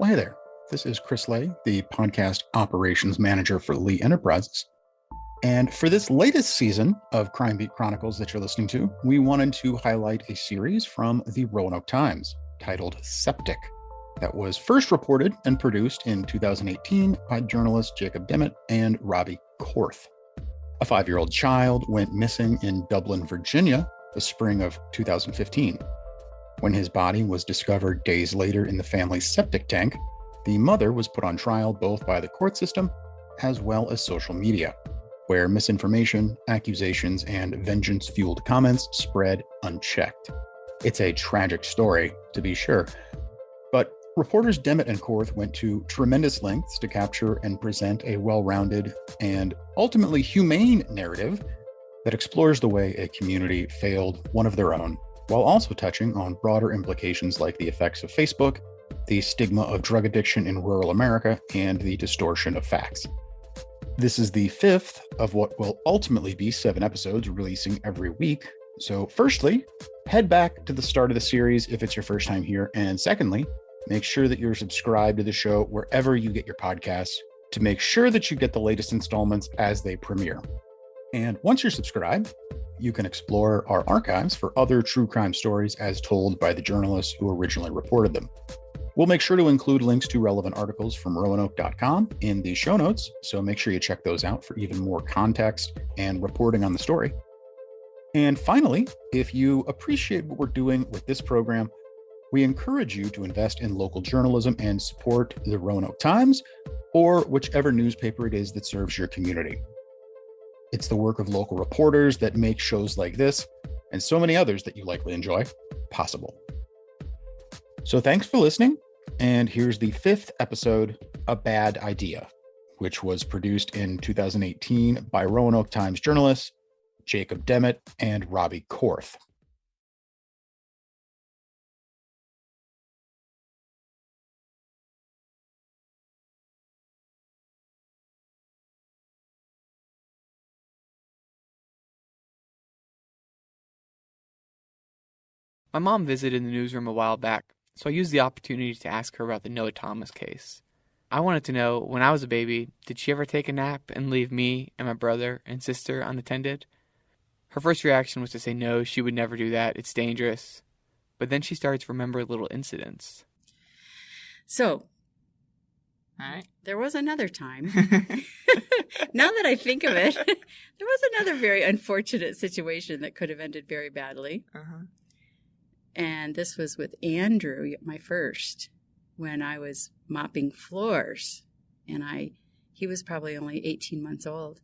Well, hey there. This is Chris Lay, the podcast operations manager for Lee Enterprises. And for this latest season of Crime Beat Chronicles that you're listening to, we wanted to highlight a series from the Roanoke Times titled Septic that was first reported and produced in 2018 by journalists Jacob Demmett and Robbie Korth. A 5-year-old child went missing in Dublin, Virginia, the spring of 2015. When his body was discovered days later in the family's septic tank, the mother was put on trial both by the court system as well as social media, where misinformation, accusations, and vengeance-fueled comments spread unchecked. It's a tragic story, to be sure, but reporters Demmett and Korth went to tremendous lengths to capture and present a well-rounded and ultimately humane narrative that explores the way a community failed one of their own, while also touching on broader implications like the effects of Facebook, the stigma of drug addiction in rural America, and the distortion of facts. This is the 5th of what will ultimately be 7 episodes releasing every week. So firstly, head back to the start of the series if it's your first time here. And secondly, make sure that you're subscribed to the show wherever you get your podcasts to make sure that you get the latest installments as they premiere. And once you're subscribed, you can explore our archives for other true crime stories as told by the journalists who originally reported them. We'll make sure to include links to relevant articles from Roanoke.com in the show notes, so make sure you check those out for even more context and reporting on the story. And finally, if you appreciate what we're doing with this program, we encourage you to invest in local journalism and support the Roanoke Times or whichever newspaper it is that serves your community. It's the work of local reporters that make shows like this and so many others that you likely enjoy possible. So thanks for listening, and here's the 5th episode, A Bad Idea, which was produced in 2018 by Roanoke Times journalists Jacob Demmett and Robbie Korth. My mom visited the newsroom a while back, so I used the opportunity to ask her about the Noah Thomas case. I wanted to know, when I was a baby, did she ever take a nap and leave me and my brother and sister unattended? Her first reaction was to say no, she would never do that, it's dangerous. But then she started to remember little incidents. So, All there was another time. Now that I think of it, there was another very unfortunate situation that could have ended very badly. Uh-huh. And this was with Andrew, my first, when I was mopping floors. And he was probably only 18 months old.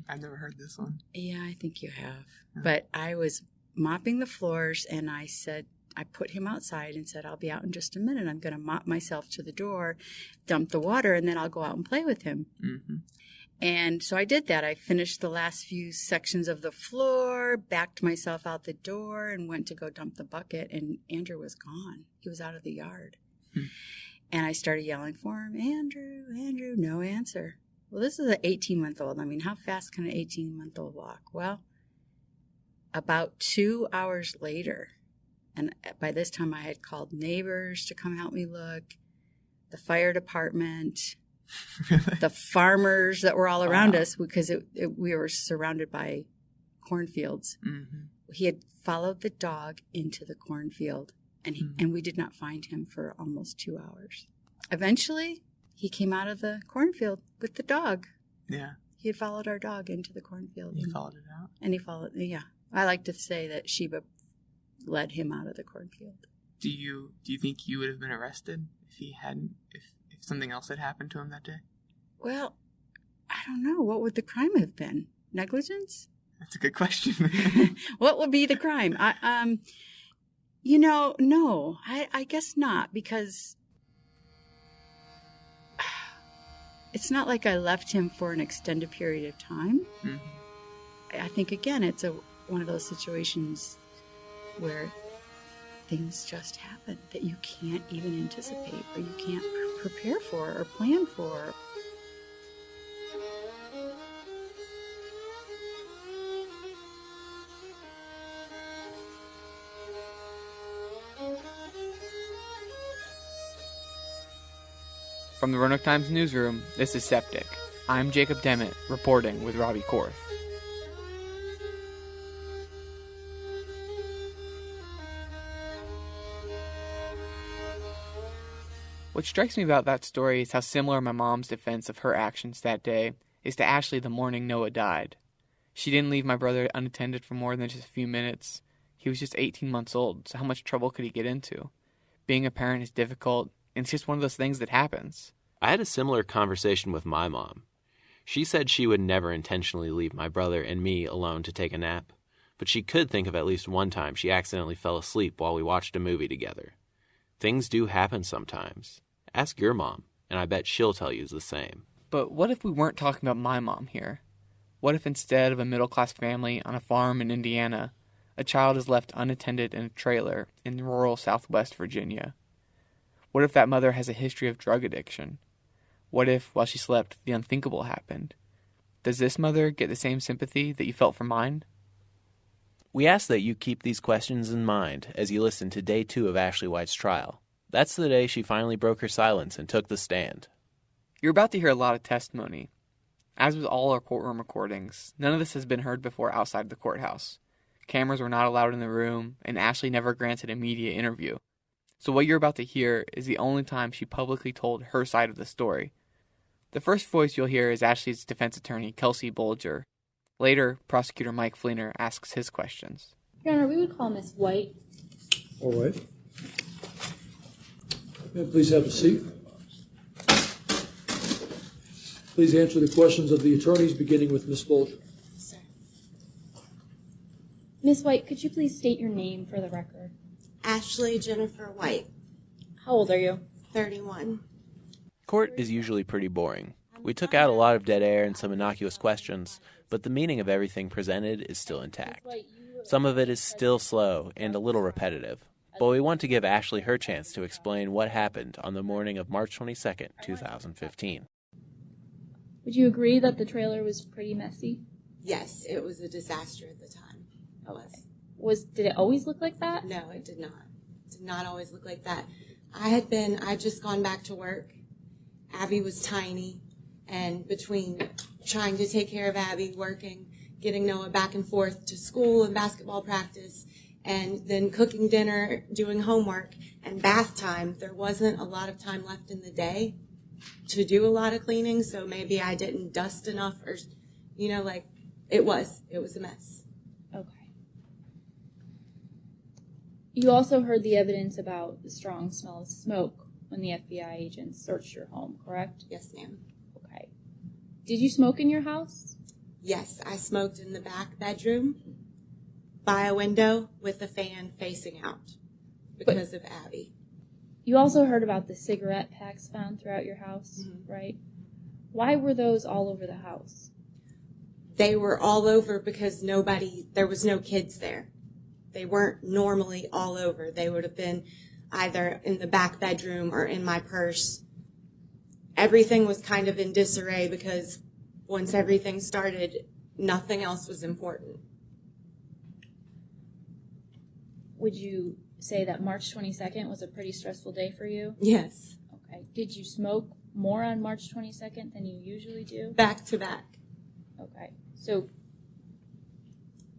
I've never heard this one. Yeah, I think you have. But I was mopping the floors, and I put him outside and said, I'll be out in just a minute. I'm going to mop myself to the door, dump the water, and then I'll go out and play with him. Mm-hmm. And so I did that. I finished the last few sections of the floor, backed myself out the door, and went to go dump the bucket, and Andrew was gone. He was out of the yard. And I started yelling for him, Andrew, Andrew, no answer. Well, this is an 18-month-old. I mean, how fast can an 18-month-old walk? Well, about 2 hours later, and by this time I had called neighbors to come help me look, the fire department, the farmers that were all around us, because we were surrounded by cornfields. Mm-hmm. He had followed the dog into the cornfield, and we did not find him for almost 2 hours. Eventually, he came out of the cornfield with the dog. Yeah. He had followed our dog into the cornfield. He followed it out? And he followed, yeah. I like to say that Sheba led him out of the cornfield. Do you think you would have been arrested if something else had happened to him that day? Well, I don't know. What would the crime have been? Negligence? That's a good question. What would be the crime? No, I guess not, because it's not like I left him for an extended period of time. Mm-hmm. I think, again, it's one of those situations where things just happen that you can't even anticipate, or you can't prepare for or plan for. From the Roanoke Times newsroom, this is Septic. I'm Jacob Demmett, reporting with Robbie Korth. What strikes me about that story is how similar my mom's defense of her actions that day is to Ashley the morning Noah died. She didn't leave my brother unattended for more than just a few minutes. He was just 18 months old, so how much trouble could he get into? Being a parent is difficult, and it's just one of those things that happens. I had a similar conversation with my mom. She said she would never intentionally leave my brother and me alone to take a nap, but she could think of at least one time she accidentally fell asleep while we watched a movie together. Things do happen sometimes. Ask your mom, and I bet she'll tell you the same. But what if we weren't talking about my mom here? What if instead of a middle-class family on a farm in Indiana, a child is left unattended in a trailer in rural southwest Virginia? What if that mother has a history of drug addiction? What if, while she slept, the unthinkable happened? Does this mother get the same sympathy that you felt for mine? We ask that you keep these questions in mind as you listen to Day 2 of Ashley White's trial. That's the day she finally broke her silence and took the stand. You're about to hear a lot of testimony. As with all our courtroom recordings, none of this has been heard before outside the courthouse. Cameras were not allowed in the room, and Ashley never granted a media interview. So what you're about to hear is the only time she publicly told her side of the story. The first voice you'll hear is Ashley's defense attorney, Kelsey Bolger. Later, prosecutor Mike Fleener asks his questions. Your Honor, we would call Miss White. All right. May I please have a seat? Please answer the questions of the attorneys, beginning with Ms. Bolger. Sir. Miss White, could you please state your name for the record? Ashley Jennifer White. How old are you? 31. Court is usually pretty boring. We took out a lot of dead air and some innocuous questions, but the meaning of everything presented is still intact. Some of it is still slow and a little repetitive, but we want to give Ashley her chance to explain what happened on the morning of March 22nd, 2015. Would you agree that the trailer was pretty messy? Yes, it was a disaster at the time. It was. Did it always look like that? No, it did not. It did not always look like that. I'd just gone back to work. Abby was tiny, and between trying to take care of Abby, working, getting Noah back and forth to school and basketball practice, and then cooking dinner, doing homework, and bath time, there wasn't a lot of time left in the day to do a lot of cleaning, so maybe I didn't dust enough, or, it was a mess. Okay. You also heard the evidence about the strong smell of smoke when the FBI agents searched your home, correct? Yes, ma'am. Okay. Did you smoke in your house? Yes, I smoked in the back bedroom by a window with a fan facing out because of Abby. You also heard about the cigarette packs found throughout your house, right? Why were those all over the house? They were all over because there was no kids there. They weren't normally all over. They would have been either in the back bedroom or in my purse. Everything was kind of in disarray because once everything started, nothing else was important. Would you say that March 22nd was a pretty stressful day for you? Yes. Okay. Did you smoke more on March 22nd than you usually do? Back to back. Okay. So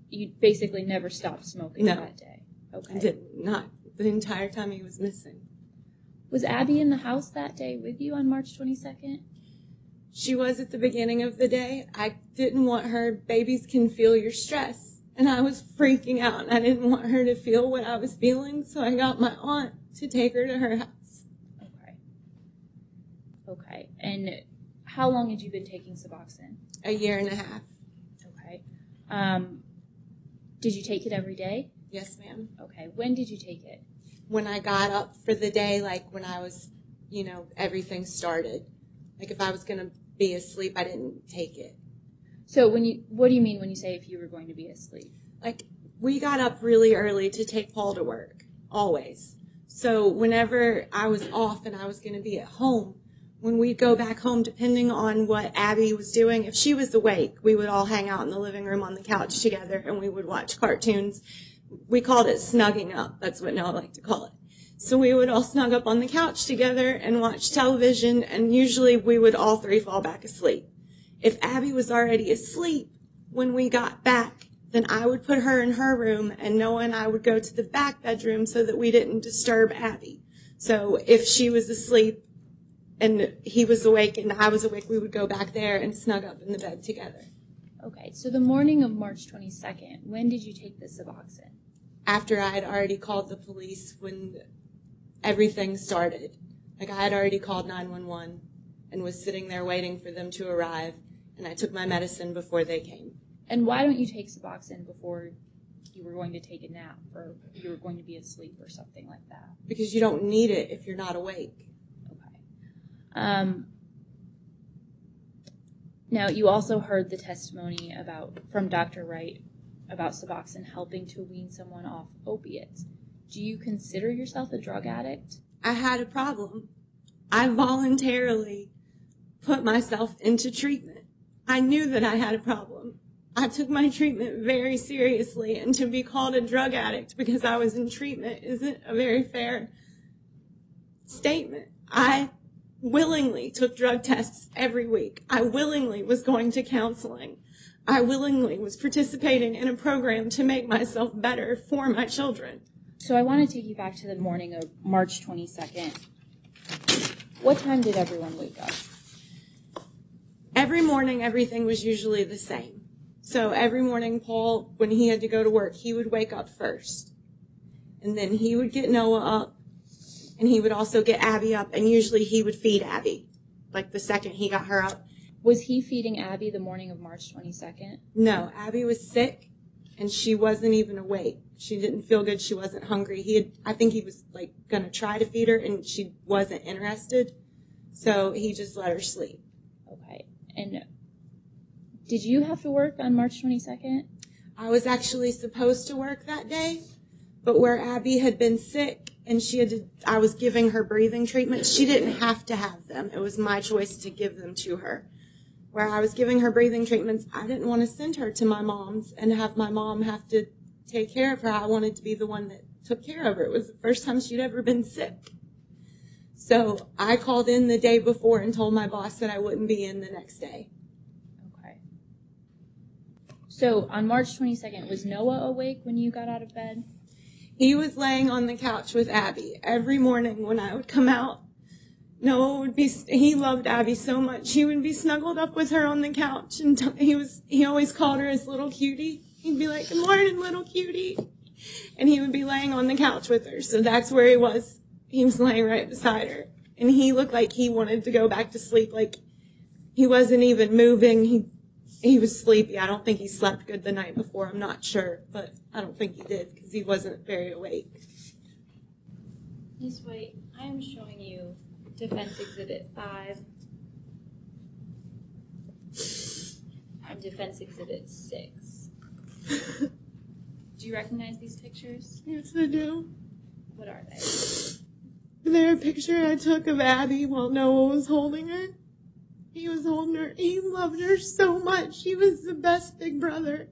you basically never stopped smoking that day? Okay. I did not. The entire time he was missing. Was Abby in the house that day with you on March 22nd? She was at the beginning of the day. I didn't want her. Babies can feel your stress. And I was freaking out. And I didn't want her to feel what I was feeling. So I got my aunt to take her to her house. Okay. And how long had you been taking Suboxone? 1.5 years. Okay. Did you take it every day? Yes, ma'am. Okay. When did you take it? When I got up for the day, like when I was, everything started. Like if I was going to be asleep, I didn't take it. So what do you mean when you say if you were going to be asleep? Like we got up really early to take Paul to work, always. So whenever I was off and I was going to be at home, when we'd go back home, depending on what Abby was doing, if she was awake, we would all hang out in the living room on the couch together and we would watch cartoons. We called it snugging up. That's what Noah liked to call it. So we would all snug up on the couch together and watch television, and usually we would all three fall back asleep. If Abby was already asleep when we got back, then I would put her in her room, and Noah and I would go to the back bedroom so that we didn't disturb Abby. So if she was asleep and he was awake and I was awake, we would go back there and snug up in the bed together. Okay, so the morning of March 22nd, when did you take the Suboxone? After I had already called the police when everything started. Like, I had already called 911 and was sitting there waiting for them to arrive, and I took my medicine before they came. And why don't you take Suboxone before you were going to take a nap or you were going to be asleep or something like that? Because you don't need it if you're not awake. Okay. Now, you also heard the testimony from Dr. Wright about Suboxone helping to wean someone off opiates. Do you consider yourself a drug addict? I had a problem. I voluntarily put myself into treatment. I knew that I had a problem. I took my treatment very seriously, and to be called a drug addict because I was in treatment isn't a very fair statement. I willingly took drug tests every week. I willingly was going to counseling. I willingly was participating in a program to make myself better for my children. So I want to take you back to the morning of March 22nd. What time did everyone wake up? Every morning, everything was usually the same. So every morning, Paul, when he had to go to work, he would wake up first. And then he would get Noah up, and he would also get Abby up, and usually he would feed Abby, like the second he got her up. Was he feeding Abby the morning of March 22nd? No, Abby was sick, and she wasn't even awake. She didn't feel good. She wasn't hungry. I think he was like going to try to feed her, and she wasn't interested. So he just let her sleep. Okay. And did you have to work on March 22nd? I was actually supposed to work that day, but where Abby had been sick and I was giving her breathing treatments, she didn't have to have them. It was my choice to give them to her. Where I was giving her breathing treatments, I didn't want to send her to my mom's and have my mom have to take care of her. I wanted to be the one that took care of her. It was the first time she'd ever been sick. So I called in the day before and told my boss that I wouldn't be in the next day. Okay. So on March 22nd, was Noah awake when you got out of bed? He was laying on the couch with Abby. Every morning when I would come out, Noah he loved Abby so much. He would be snuggled up with her on the couch, and he always called her his little cutie. He'd be like, "Good morning, little cutie." And he would be laying on the couch with her. So that's where he was. He was laying right beside her. And he looked like he wanted to go back to sleep. Like, he wasn't even moving. He was sleepy. I don't think he slept good the night before. I'm not sure. But I don't think he did because he wasn't very awake. Miss White, I am showing you Defense Exhibit 5 and Defense Exhibit 6. Do you recognize these pictures? Yes, I do. What are they? They're a picture I took of Abby while Noah was holding her. He was holding her. He loved her so much. He was the best big brother.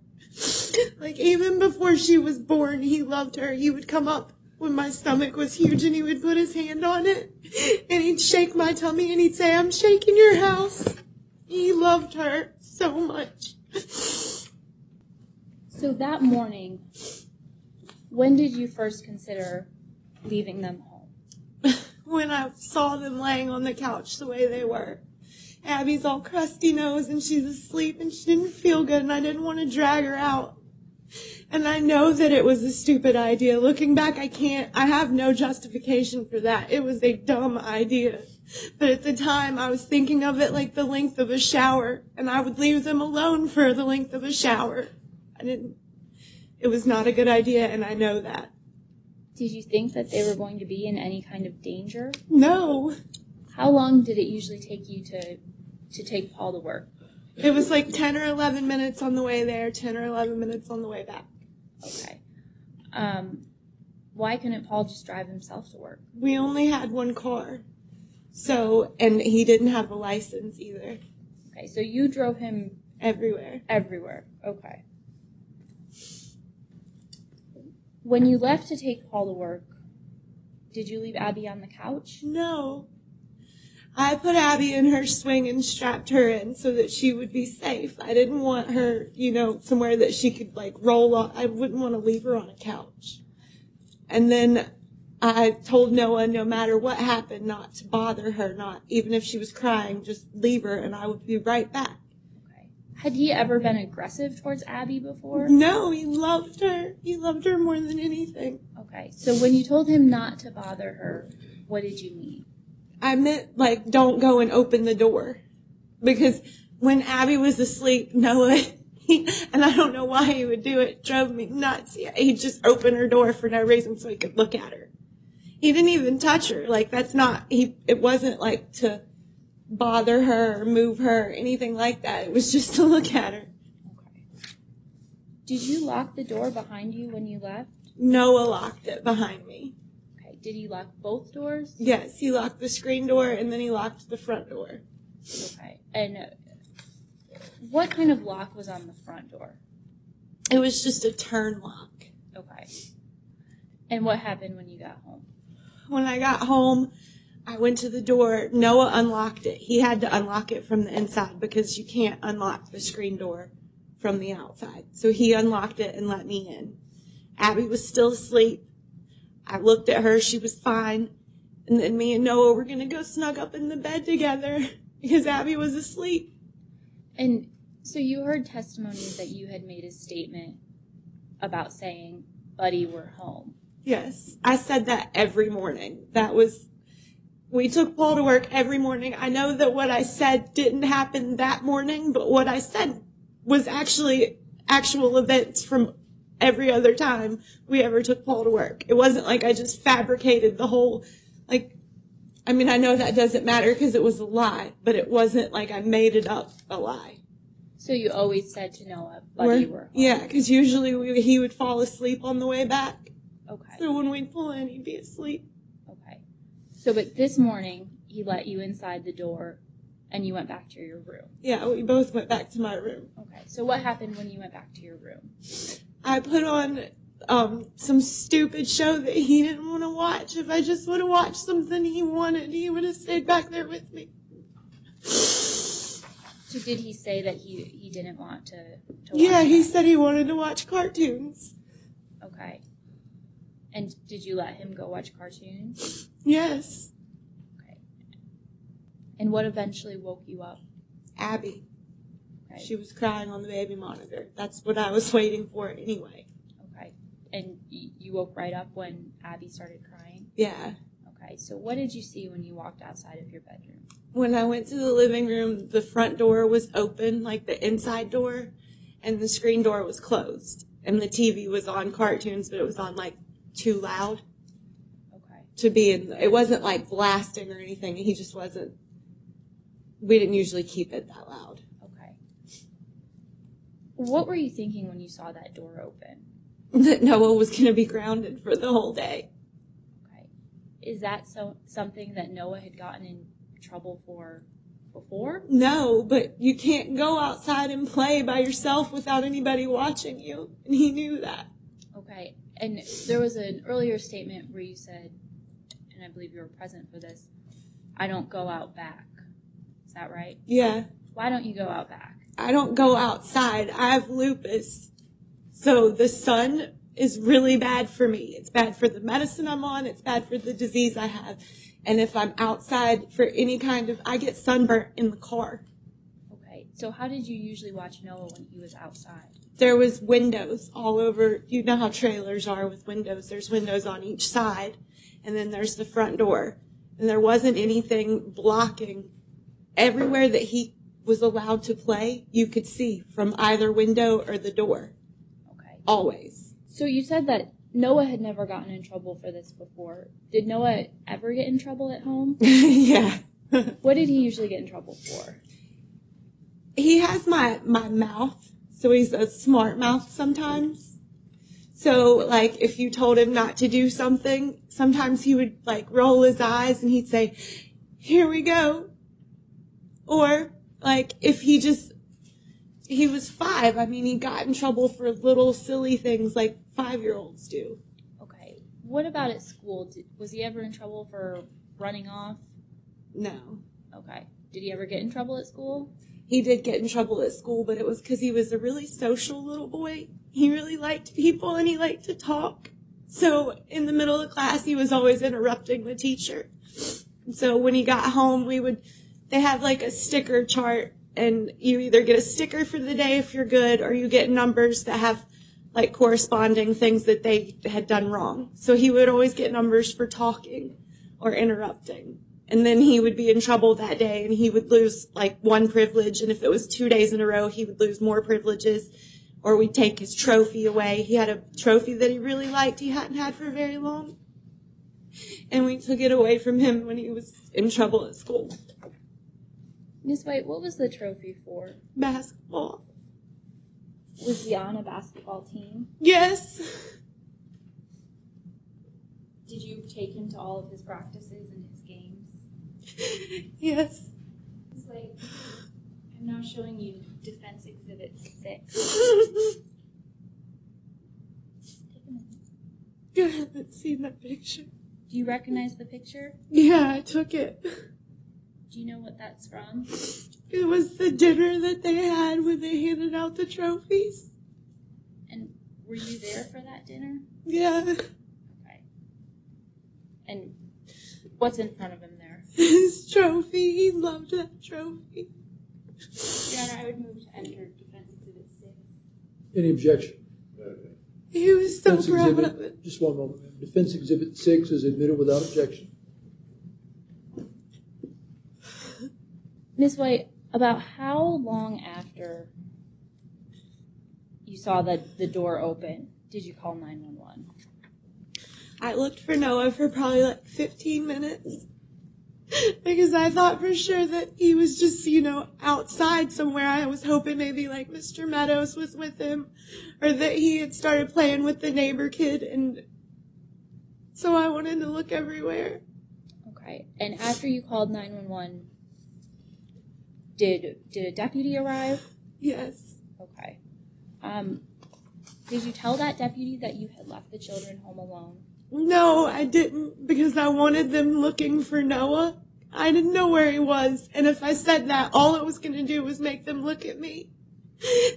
Like, even before she was born, he loved her. He would come up when my stomach was huge, and he would put his hand on it, and he'd shake my tummy, and he'd say, "I'm shaking your house." He loved her so much. So that morning, when did you first consider leaving them home? When I saw them laying on the couch the way they were. Abby's all crusty nose, and she's asleep, and she didn't feel good, and I didn't want to drag her out. And I know that it was a stupid idea. Looking back, I have no justification for that. It was a dumb idea. But at the time, I was thinking of it like the length of a shower, and I would leave them alone for the length of a shower. It was not a good idea, and I know that. Did you think that they were going to be in any kind of danger? No. How long did it usually take you to take Paul to work? It was like 10 or 11 minutes on the way there, 10 or 11 minutes on the way back. Okay. Why couldn't Paul just drive himself to work? We only had one car. So, and he didn't have a license either. Okay, so you drove him everywhere. Everywhere. Okay. When you left to take Paul to work, Did you leave Abby on the couch? No. I put Abby in her swing and strapped her in so that she would be safe. I didn't want her, somewhere that she could, roll on. I wouldn't want to leave her on a couch. And then I told Noah no matter what happened not to bother her, not even if she was crying, just leave her and I would be right back. Okay. Had he ever been aggressive towards Abby before? No, he loved her. He loved her more than anything. Okay, so when you told him not to bother her, what did you mean? I meant, don't go and open the door. Because when Abby was asleep, Noah, and I don't know why he would do it, drove me nuts. He'd just open her door for no reason so he could look at her. He didn't even touch her. It wasn't, to bother her or move her or anything like that. It was just to look at her. Okay. Did you lock the door behind you when you left? Noah locked it behind me. Did he lock both doors? Yes, he locked the screen door and then he locked the front door. Okay. And what kind of lock was on the front door? It was just a turn lock. Okay. And what happened when you got home? When I got home, I went to the door. Noah unlocked it. He had to unlock it from the inside because you can't unlock the screen door from the outside. So he unlocked it and let me in. Abby was still asleep. I looked at her, she was fine, and then me and Noah were going to go snug up in the bed together because Abby was asleep. And so you heard testimonies that you had made a statement about saying, Buddy, we're home. Yes, I said that every morning. We took Paul to work every morning. I know that what I said didn't happen that morning, but what I said was actually actual events from every other time we ever took Paul to work. It wasn't like I just fabricated the whole, I know that doesn't matter because it was a lie, but it wasn't like I made it up a lie. So you always said to Noah, Buddy, we're home. Yeah, because usually he would fall asleep on the way back. Okay. So when we'd pull in, he'd be asleep. Okay. So, but this morning, he let you inside the door and you went back to your room. Yeah, we both went back to my room. Okay. So what happened when you went back to your room? I put on some stupid show that he didn't want to watch. If I just would have watched something he wanted, he would have stayed back there with me. So did he say that he didn't want to watch Yeah, he that? said he wanted to watch cartoons. Okay. And did you let him go watch cartoons? Yes. Okay. And what eventually woke you up? Abby. Okay. She was crying on the baby monitor. That's what I was waiting for anyway. Okay. And you woke right up when Abby started crying? Yeah. Okay. So what did you see when you walked outside of your bedroom? When I went to the living room, the front door was open, the inside door, and the screen door was closed. And the TV was on cartoons, but it was on, too loud. Okay. To be in. It wasn't, blasting or anything. He just wasn't. We didn't usually keep it that loud. Okay. What were you thinking when you saw that door open? That Noah was going to be grounded for the whole day. Okay. Is that something that Noah had gotten in trouble for before? No, but you can't go outside and play by yourself without anybody watching you. And he knew that. Okay. And there was an earlier statement where you said, and I believe you were present for this, I don't go out back. Is that right? Yeah. Why don't you go out back? I don't go outside. I have lupus. So the sun is really bad for me. It's bad for the medicine I'm on. It's bad for the disease I have. And if I'm outside for any I get sunburnt in the car. Okay. So how did you usually watch Noah when he was outside? There was windows all over. You know how trailers are with windows. There's windows on each side. And then there's the front door. And there wasn't anything blocking. Everywhere that he was allowed to play, you could see from either window or the door. Okay. Always. So you said that Noah had never gotten in trouble for this before. Did Noah ever get in trouble at home? Yeah. What did he usually get in trouble for? He has my mouth, so he's a smart mouth sometimes. So, if you told him not to do something, sometimes he would, roll his eyes and he'd say, here we go. Or, if he was 5, he got in trouble for little silly things like 5-year-olds do. Okay. What about at school? Was he ever in trouble for running off? No. Okay. Did he ever get in trouble at school? He did get in trouble at school, but it was because he was a really social little boy. He really liked people and he liked to talk. So in the middle of class, he was always interrupting the teacher. And so when he got home, they had like a sticker chart, and you either get a sticker for the day if you're good, or you get numbers that have like corresponding things that they had done wrong. So he would always get numbers for talking or interrupting. And then he would be in trouble that day, and he would lose like one privilege. And if it was 2 days in a row, he would lose more privileges, or we'd take his trophy away. He had a trophy that he really liked he hadn't had for very long. And we took it away from him when he was in trouble at school. Miss White, what was the trophy for? Basketball. Was he on a basketball team? Yes. Did you take him to all of his practices and his games? Yes. Miss White, I'm now showing you Defense Exhibit 6. Take a minute. I haven't seen that picture. Do you recognize the picture? Yeah, I took it. Do you know what that's from? It was the dinner that they had when they handed out the trophies. And were you there for that dinner? Yeah. Okay. And what's in front of him there? His trophy. He loved that trophy. Your Honor, I would move to enter Defense Exhibit 6. Any objection? He was so Defense proud exhibit, of it. just one moment, ma'am. Defense Exhibit 6 is admitted without objection. Miss White, about how long after you saw the door open did you call 911? I looked for Noah for probably like 15 minutes. Because I thought for sure that he was just, outside somewhere. I was hoping maybe like Mr. Meadows was with him, or that he had started playing with the neighbor kid, and so I wanted to look everywhere. Okay. And after you called 911, did a deputy arrive? Yes. Okay. Did you tell that deputy that you had left the children home alone? No, I didn't, because I wanted them looking for Noah. I didn't know where he was, and if I said that, all it was going to do was make them look at me.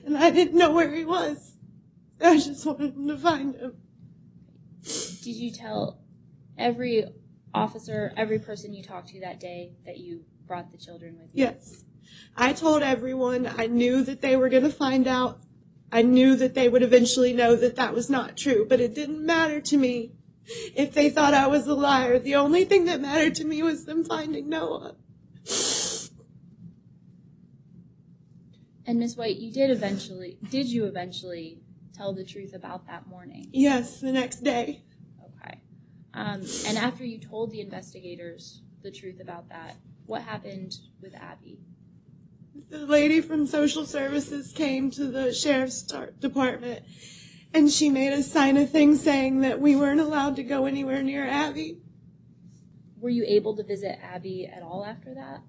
And I didn't know where he was. I just wanted them to find him. Did you tell every officer, every person you talked to that day that you brought the children with you? Yes. I told everyone. I knew that they were going to find out. I knew that they would eventually know that that was not true, but it didn't matter to me. If they thought I was a liar, the only thing that mattered to me was them finding Noah. And Miss White, did you eventually tell the truth about that morning? Yes, the next day. Okay. And after you told the investigators the truth about that, what happened with Abby? The lady from social services came to the sheriff's department, and she made us sign a thing saying that we weren't allowed to go anywhere near Abby. Were you able to visit Abby at all after that?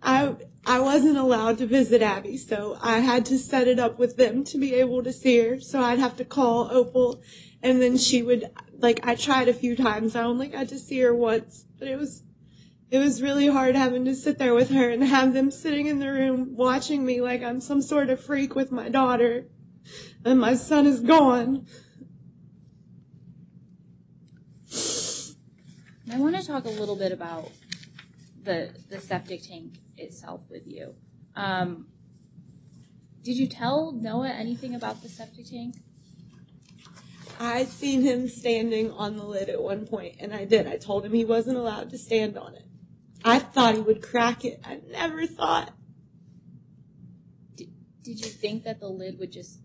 I wasn't allowed to visit Abby, so I had to set it up with them to be able to see her. So I'd have to call Opal, and then she would, I tried a few times. I only got to see her once, but it was really hard having to sit there with her and have them sitting in the room watching me like I'm some sort of freak with my daughter. And my son is gone. I want to talk a little bit about the septic tank itself with you. Did you tell Noah anything about the septic tank? I'd seen him standing on the lid at one point, and I did. I told him he wasn't allowed to stand on it. I thought he would crack it. I never thought. Did you think that the lid would just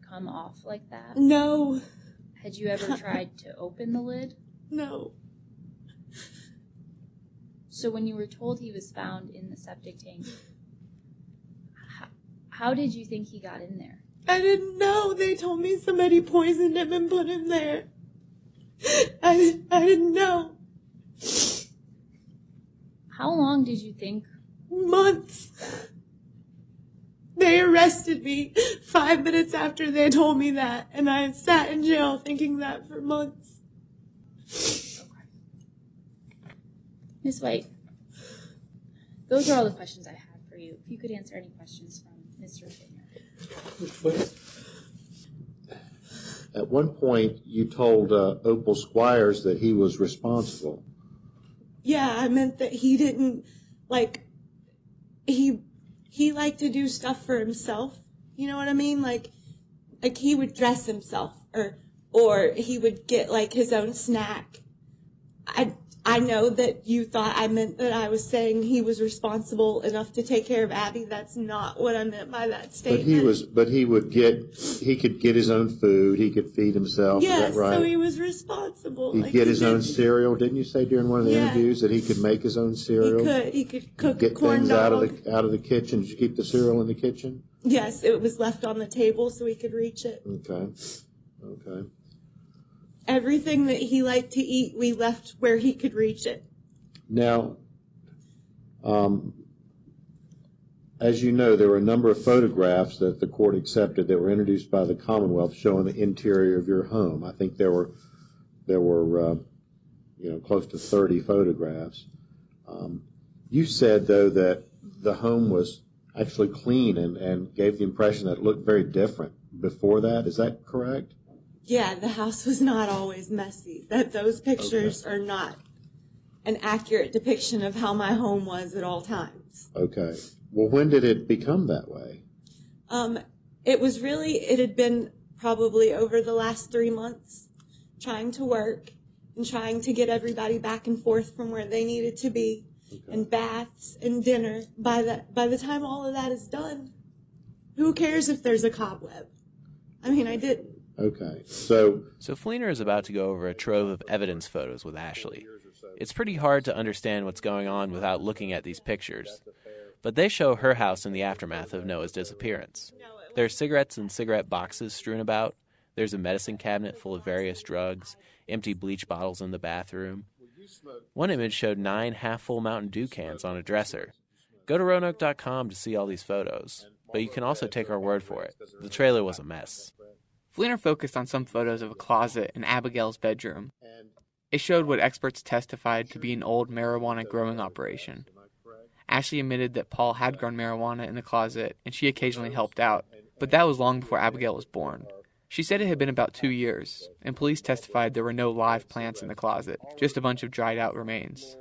come off like that? No. Had you ever tried to open the lid? No. So when you were told he was found in the septic tank, how did you think he got in there? I didn't know. They told me somebody poisoned him and put him there. I didn't know. How long did you think? Months. They arrested me 5 minutes after they told me that, and I sat in jail thinking that for months. Ms. White, those are all the questions I had for you. If you could answer any questions from Mr. Flinger. At one point, you told Opal Squires that he was responsible. Yeah, I meant that he didn't, he liked to do stuff for himself. You know what I mean? Like he would dress himself, or he would get, his own snack. I know that you thought I meant that I was saying he was responsible enough to take care of Abby. That's not what I meant by that statement. He could get his own food. He could feed himself. Yes, is that right? So he was responsible. He'd get his own cereal. Didn't you say during one of the interviews that he could make his own cereal? He could cook get corn things dog. out of the kitchen. Did you keep the cereal in the kitchen? Yes, it was left on the table so he could reach it. Okay. Everything that he liked to eat, we left where he could reach it. Now, as you know, there were a number of photographs that the court accepted that were introduced by the Commonwealth showing the interior of your home. I think there were close to 30 photographs. You said, though, that the home was actually clean and gave the impression that it looked very different before that. Is that correct? Yeah, the house was not always messy. Those pictures are not an accurate depiction of how my home was at all times. Okay. Well, when did it become that way? It had been probably over the last 3 months, trying to work and trying to get everybody back and forth from where they needed to be, and baths and dinner. By the time all of that is done, who cares if there's a cobweb? I mean, I didn't. Okay, so Fleener is about to go over a trove of evidence photos with Ashley. It's pretty hard to understand what's going on without looking at these pictures. But they show her house in the aftermath of Noah's disappearance. There's cigarettes and cigarette boxes strewn about. There's a medicine cabinet full of various drugs, empty bleach bottles in the bathroom. One image showed 9 half-full Mountain Dew cans on a dresser. Go to Roanoke.com to see all these photos. But you can also take our word for it. The trailer was a mess. Fleener focused on some photos of a closet in Abigail's bedroom. It showed what experts testified to be an old marijuana growing operation. Ashley admitted that Paul had grown marijuana in the closet, and she occasionally helped out, but that was long before Abigail was born. She said it had been about 2 years, and police testified there were no live plants in the closet, just a bunch of dried-out remains.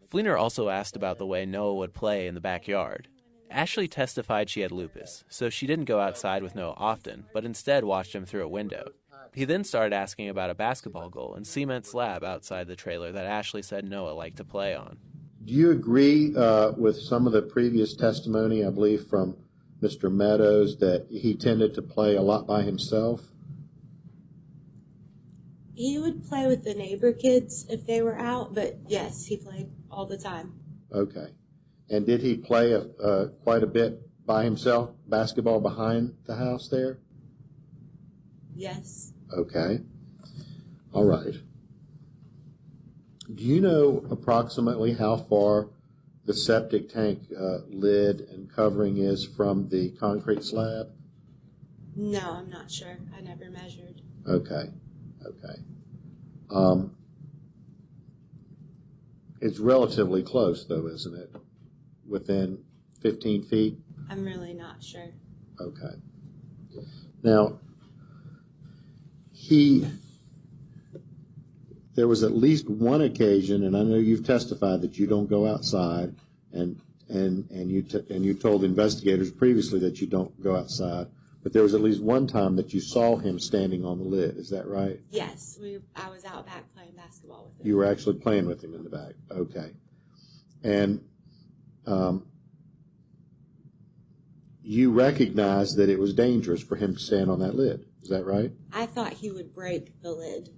Fleener also asked about the way Noah would play in the backyard. Ashley testified she had lupus, so she didn't go outside with Noah often, but instead watched him through a window. He then started asking about a basketball goal and cement slab outside the trailer that Ashley said Noah liked to play on. Do you agree with some of the previous testimony, I believe, from Mr. Meadows, that he tended to play a lot by himself? He would play with the neighbor kids if they were out, but yes, he played all the time. Okay. And did he play quite a bit by himself, basketball behind the house there? Yes. Okay. All right. Do you know approximately how far the septic tank lid and covering is from the concrete slab? No, I'm not sure. I never measured. Okay. It's relatively close, though, isn't it? Within 15 feet? I'm really not sure. Okay. Now, there was at least one occasion, and I know you've testified that you don't go outside, and you told investigators previously that you don't go outside, but there was at least one time that you saw him standing on the lid. Is that right? Yes, I was out back playing basketball with him. You were actually playing with him in the back. Okay. And you recognized that it was dangerous for him to stand on that lid. Is that right? I thought he would break the lid.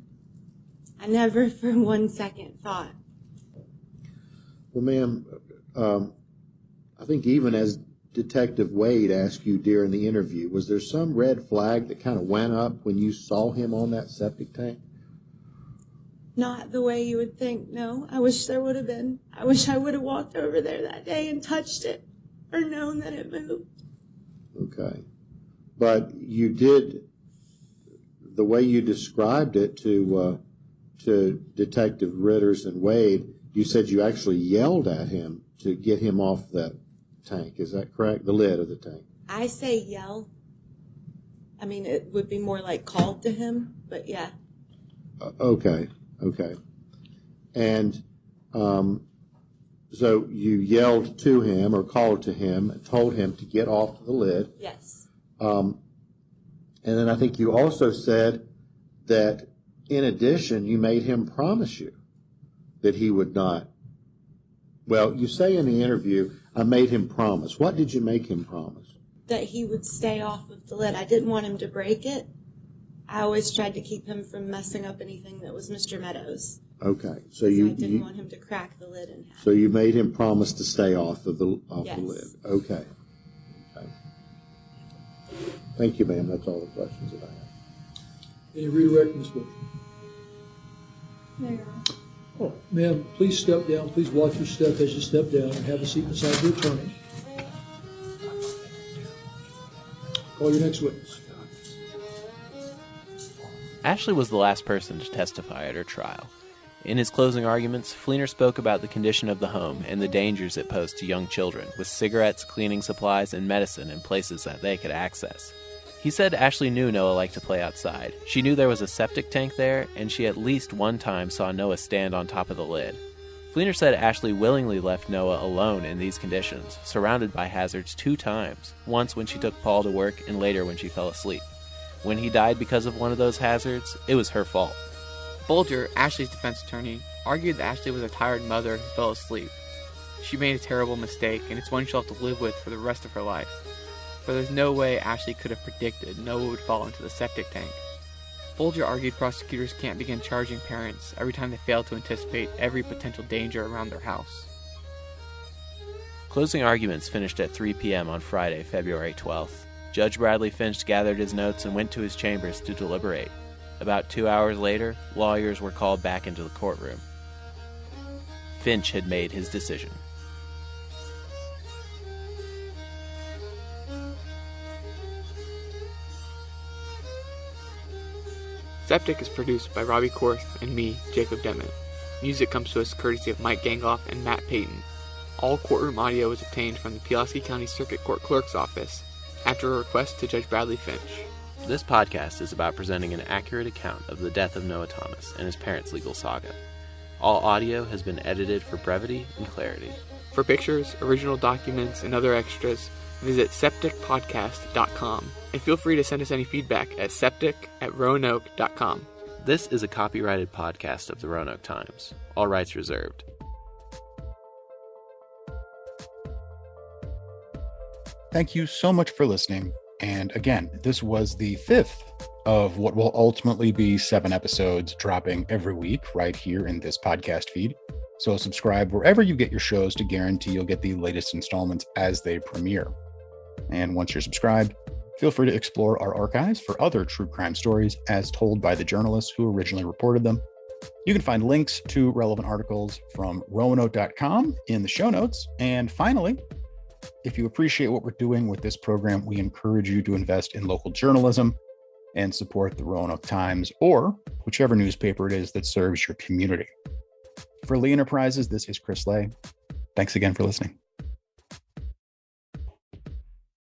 I never for 1 second thought. Well, ma'am, I think even as Detective Wade asked you during the interview, was there some red flag that kind of went up when you saw him on that septic tank? Not the way you would think, no. I wish there would have been. I wish I would have walked over there that day and touched it or known that it moved. Okay. But you did, the way you described it to Detective Ritters and Wade, you said you actually yelled at him to get him off the tank. Is that correct? The lid of the tank. I say yell. I mean, it would be more like called to him, but yeah. Okay. And so you yelled to him or called to him and told him to get off the lid. Yes. And then I think you also said that in addition, you made him promise you that he would not. Well, you say in the interview, I made him promise. What did you make him promise? That he would stay off of the lid. I didn't want him to break it. I always tried to keep him from messing up anything that was Mr. Meadows. Okay, so I didn't want him to crack the lid in half. So you made him promise to stay off of the Yes. lid. Okay. Thank you, ma'am. That's all the questions that I have. Any redirect, Ms. Bush? There you are. Oh, ma'am, please step down. Please watch your step as you step down and have a seat beside the attorney. Call your next witness. Ashley was the last person to testify at her trial. In his closing arguments, Fleener spoke about the condition of the home and the dangers it posed to young children, with cigarettes, cleaning supplies, and medicine in places that they could access. He said Ashley knew Noah liked to play outside. She knew there was a septic tank there, and she at least one time saw Noah stand on top of the lid. Fleener said Ashley willingly left Noah alone in these conditions, surrounded by hazards 2 times, once when she took Paul to work and later when she fell asleep. When he died because of one of those hazards, it was her fault. Bolger, Ashley's defense attorney, argued that Ashley was a tired mother who fell asleep. She made a terrible mistake, and it's one she'll have to live with for the rest of her life. But there's no way Ashley could have predicted Noah would fall into the septic tank. Bolger argued prosecutors can't begin charging parents every time they fail to anticipate every potential danger around their house. Closing arguments finished at 3 p.m. on Friday, February 12th. Judge Bradley Finch gathered his notes and went to his chambers to deliberate. About 2 hours later, lawyers were called back into the courtroom. Finch had made his decision. Septic is produced by Robbie Korth and me, Jacob Demet. Music comes to us courtesy of Mike Gangoff and Matt Payton. All courtroom audio was obtained from the Pulaski County Circuit Court Clerk's Office after a request to Judge Bradley Finch. This podcast is about presenting an accurate account of the death of Noah Thomas and his parents' legal saga. All audio has been edited for brevity and clarity. For pictures, original documents, and other extras, visit septicpodcast.com, and feel free to send us any feedback at septic@roanoke.com. This is a copyrighted podcast of the Roanoke Times. All rights reserved. Thank you so much for listening. And again, this was the 5th of what will ultimately be 7 episodes dropping every week right here in this podcast feed. So subscribe wherever you get your shows to guarantee you'll get the latest installments as they premiere. And once you're subscribed, feel free to explore our archives for other true crime stories as told by the journalists who originally reported them. You can find links to relevant articles from roanoke.com in the show notes. And finally, if you appreciate what we're doing with this program, we encourage you to invest in local journalism and support the Roanoke Times or whichever newspaper it is that serves your community. For Lee Enterprises, this is Chris Lay. Thanks again for listening.